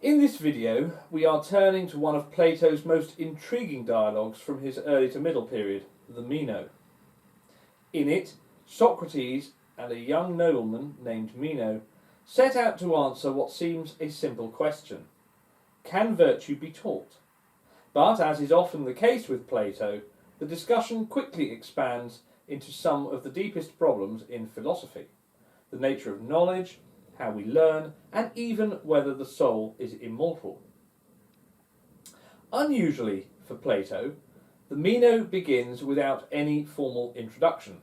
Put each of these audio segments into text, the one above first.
In this video, we are turning to one of Plato's most intriguing dialogues from his early to middle period, the Meno. In it, Socrates and a young nobleman named Meno set out to answer what seems a simple question: can virtue be taught? But, as is often the case with Plato, the discussion quickly expands into some of the deepest problems in philosophy: the nature of knowledge, how we learn, and even whether the soul is immortal. Unusually for Plato, the Meno begins without any formal introduction.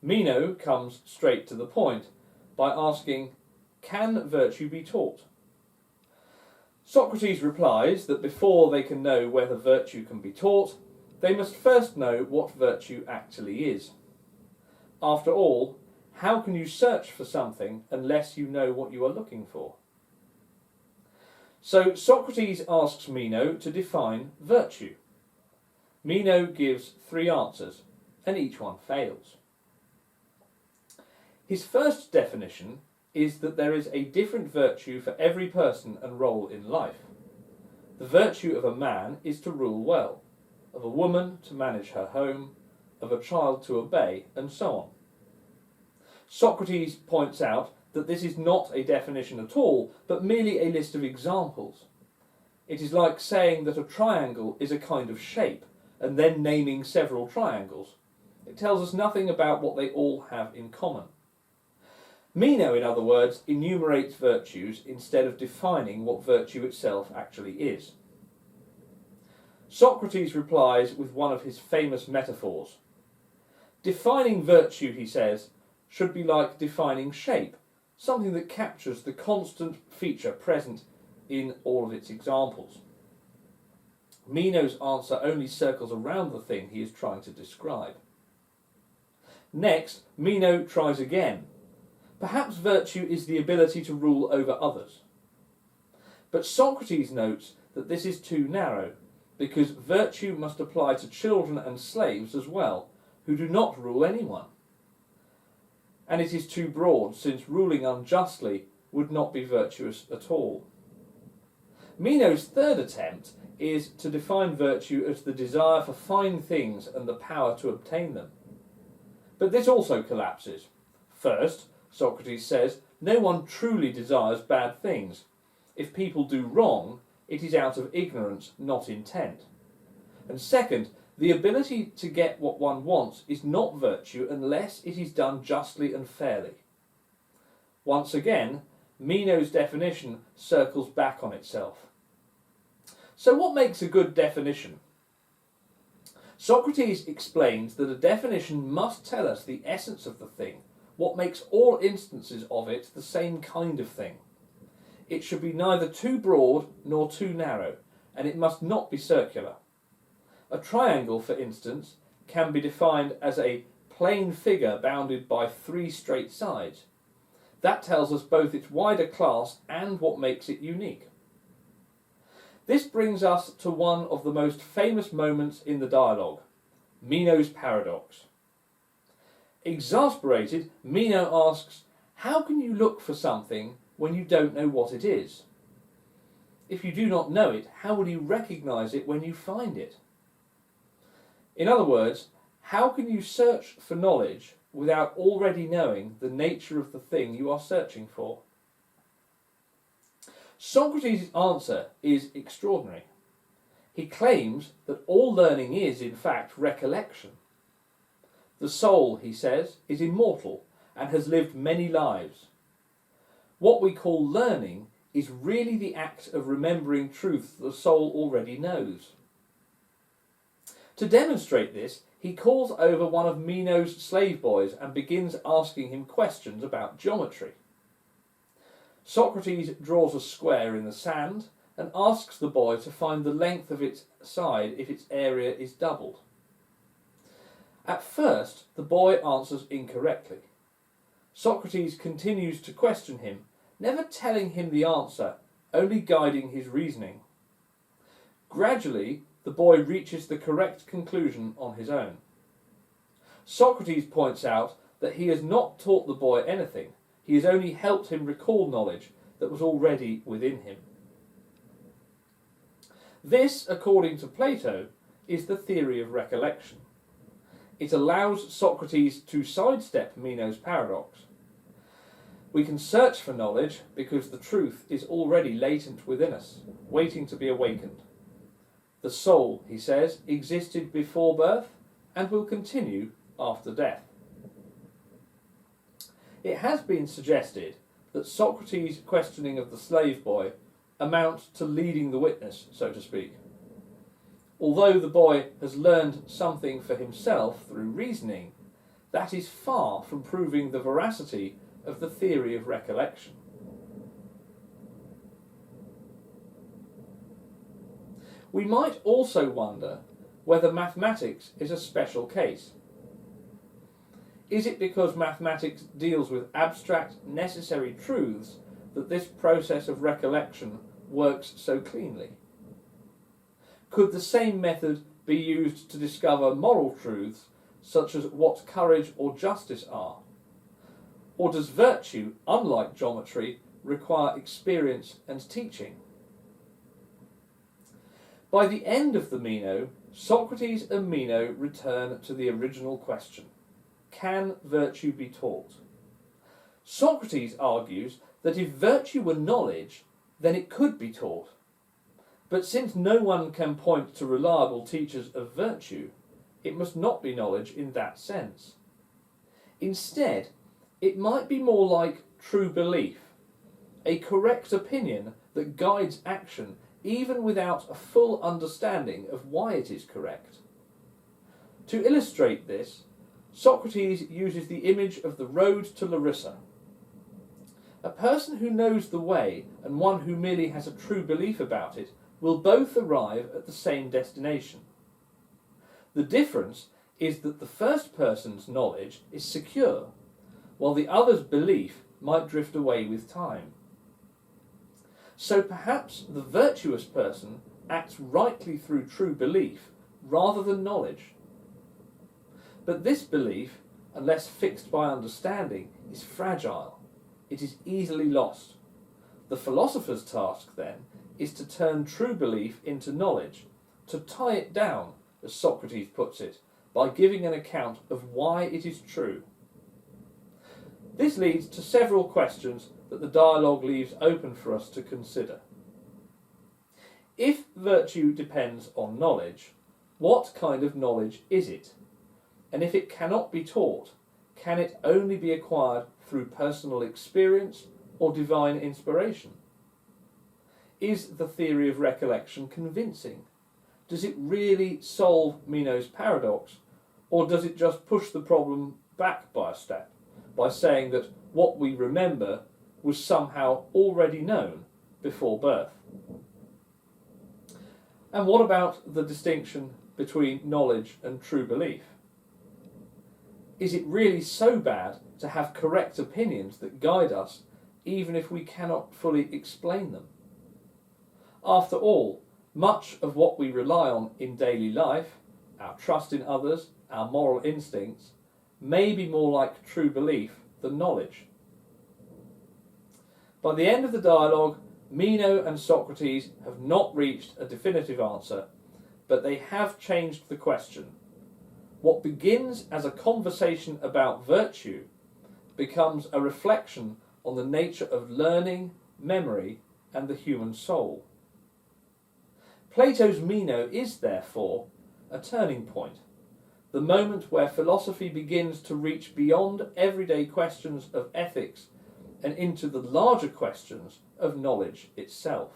Meno comes straight to the point by asking, can virtue be taught? Socrates replies that before they can know whether virtue can be taught, they must first know what virtue actually is. After all, how can you search for something unless you know what you are looking for? So Socrates asks Meno to define virtue. Meno gives 3 answers, and each one fails. His first definition is that there is a different virtue for every person and role in life. The virtue of a man is to rule well, of a woman to manage her home, of a child to obey, and so on. Socrates points out that this is not a definition at all, but merely a list of examples. It is like saying that a triangle is a kind of shape, and then naming several triangles. It tells us nothing about what they all have in common. Meno, in other words, enumerates virtues instead of defining what virtue itself actually is. Socrates replies with one of his famous metaphors. Defining virtue, he says, should be like defining shape, something that captures the constant feature present in all of its examples. Meno's answer only circles around the thing he is trying to describe. Next, Meno tries again. Perhaps virtue is the ability to rule over others. But Socrates notes that this is too narrow, because virtue must apply to children and slaves as well, who do not rule anyone. And it is too broad, since ruling unjustly would not be virtuous at all. Meno's third attempt is to define virtue as the desire for fine things and the power to obtain them. But this also collapses. First, Socrates says, no one truly desires bad things. If people do wrong, it is out of ignorance, not intent. And second, the ability to get what one wants is not virtue unless it is done justly and fairly. Once again, Meno's definition circles back on itself. So what makes a good definition? Socrates explains that a definition must tell us the essence of the thing, what makes all instances of it the same kind of thing. It should be neither too broad nor too narrow, and it must not be circular. A triangle, for instance, can be defined as a plane figure bounded by 3 straight sides. That tells us both its wider class and what makes it unique. This brings us to one of the most famous moments in the dialogue, Meno's paradox. Exasperated, Meno asks, how can you look for something when you don't know what it is? If you do not know it, how will you recognize it when you find it? In other words, how can you search for knowledge without already knowing the nature of the thing you are searching for? Socrates' answer is extraordinary. He claims that all learning is, in fact, recollection. The soul, he says, is immortal and has lived many lives. What we call learning is really the act of remembering truth the soul already knows. To demonstrate this, he calls over one of Meno's slave boys and begins asking him questions about geometry. Socrates draws a square in the sand and asks the boy to find the length of its side if its area is doubled. At first, the boy answers incorrectly. Socrates continues to question him, never telling him the answer, only guiding his reasoning. Gradually, the boy reaches the correct conclusion on his own. Socrates points out that he has not taught the boy anything, he has only helped him recall knowledge that was already within him. This, according to Plato, is the theory of recollection. It allows Socrates to sidestep Meno's paradox. We can search for knowledge because the truth is already latent within us, waiting to be awakened. The soul, he says, existed before birth and will continue after death. It has been suggested that Socrates' questioning of the slave boy amounts to leading the witness, so to speak. Although the boy has learned something for himself through reasoning, that is far from proving the veracity of the theory of recollection. We might also wonder whether mathematics is a special case. Is it because mathematics deals with abstract, necessary truths that this process of recollection works so cleanly? Could the same method be used to discover moral truths, such as what courage or justice are? Or does virtue, unlike geometry, require experience and teaching? By the end of the Meno, Socrates and Meno return to the original question: can virtue be taught? Socrates argues that if virtue were knowledge, then it could be taught. But since no one can point to reliable teachers of virtue, it must not be knowledge in that sense. Instead, it might be more like true belief, a correct opinion that guides action even without a full understanding of why it is correct. To illustrate this, Socrates uses the image of the road to Larissa. A person who knows the way and one who merely has a true belief about it will both arrive at the same destination. The difference is that the first person's knowledge is secure, while the other's belief might drift away with time. So perhaps the virtuous person acts rightly through true belief rather than knowledge. But this belief, unless fixed by understanding, is fragile. It is easily lost. The philosopher's task, then, is to turn true belief into knowledge, to tie it down, as Socrates puts it, by giving an account of why it is true. This leads to several questions that the dialogue leaves open for us to consider. If virtue depends on knowledge, what kind of knowledge is it? And if it cannot be taught, can it only be acquired through personal experience or divine inspiration? Is the theory of recollection convincing? Does it really solve Meno's paradox, or does it just push the problem back by a step, by saying that what we remember was somehow already known before birth? And what about the distinction between knowledge and true belief? Is it really so bad to have correct opinions that guide us, even if we cannot fully explain them? After all, much of what we rely on in daily life, our trust in others, our moral instincts, may be more like true belief than knowledge. By the end of the dialogue, Meno and Socrates have not reached a definitive answer, but they have changed the question. What begins as a conversation about virtue becomes a reflection on the nature of learning, memory, and the human soul. Plato's Meno is, therefore, a turning point, the moment where philosophy begins to reach beyond everyday questions of ethics and into the larger questions of knowledge itself.